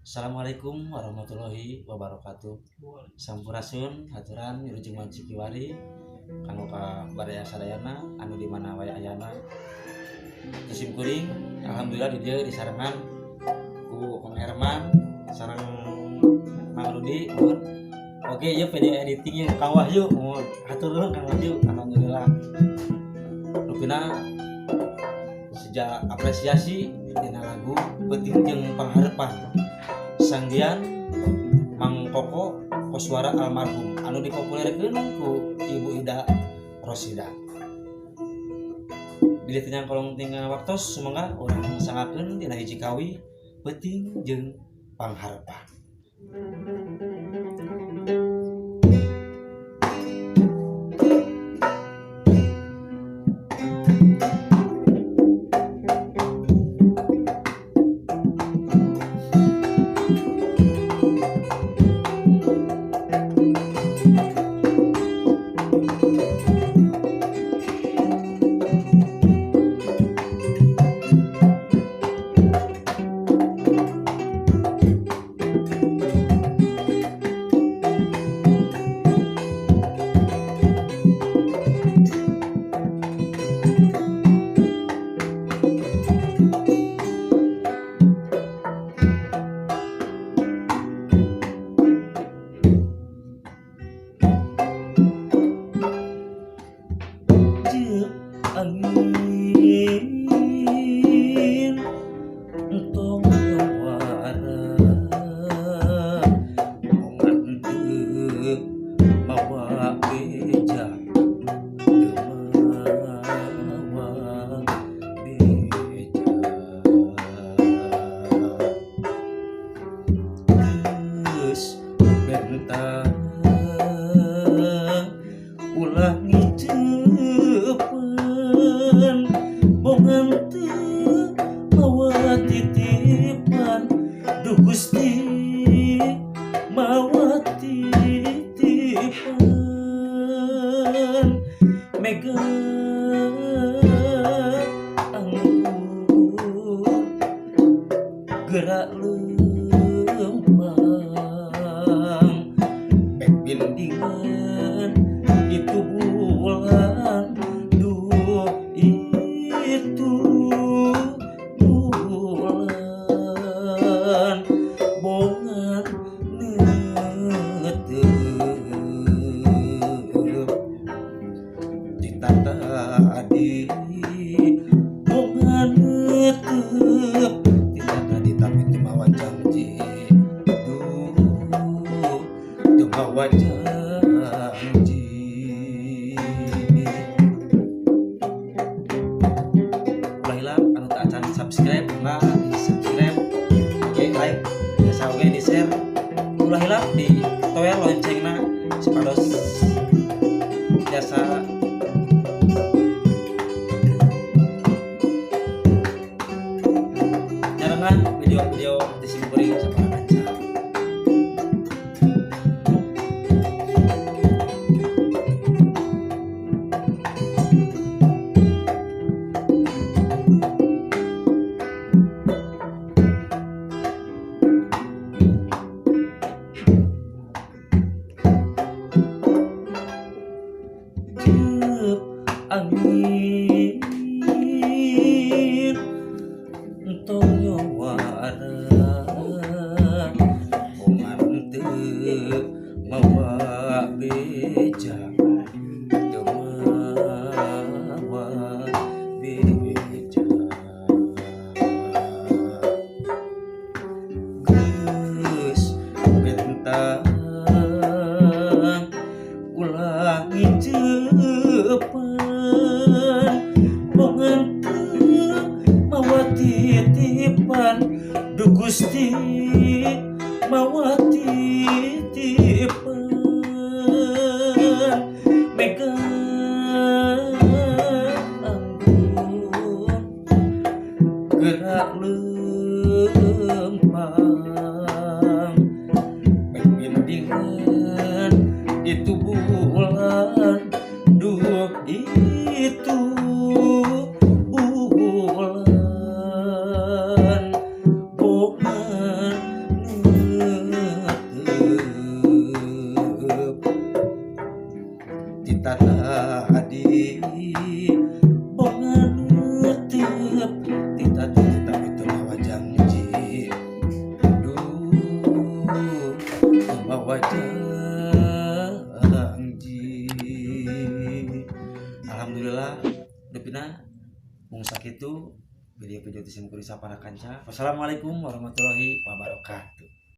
Assalamualaikum warahmatullahi wabarakatuh. Sampurasun haturan wilujeng wanci kiwari kanggo ka baraya sadayana anu di mana wae ayana. Musim kuring alhamdulillah di dieu disarengan ku Kang Herman sareng Mang Rudi. Oke, ieu video editing Kang Wahyu. Hatur nuhun Kang Wahyu. Alhamdulillah. Rupina sejak apresiasi dina lagu Peuting Jeung Pangharapan sanggian Mang Koko Koswara almarhum anu dipopulerkeun ku Ibu Ida Rosida. Di tengah kolong tinggal waktos semoga urang sangakeun dina hiji kawi Peuting Jeung Pangharapan. Angin entong wara nganteu mawa beja mawa beja geus bentang ulah ngijeupeun bongan teu mawa titipan duh Gusti mawa titipan mega anggur gerak lempang pembindingan itu bulan duh itu bulan bongan netep cinta tadi bongan netep cinta tadi tapi teu mawa janji duh teu mawa janji. Subscribe nah di subscribe oke like biasa oke di share ulah hilap di toel loncengna sepados jasa nyarengan video-video di simpuri sabaraha kanca. Angin entong wara bongan teu mawa beja teu mawa beja geus bentang ulah ngijeupeun bongan teu mawa titipan duh Gusti mawa titipan mega anggun gerak lempang pembindingan itu bulan duh itu bulan bongan adi bongan ngetep tita itu wajang ji duh wajang ji. Alhamdulillah depina mung sakitu video-video tisim kuri sapana kanca. Wassalamualaikum warahmatullahi wabarakatuh.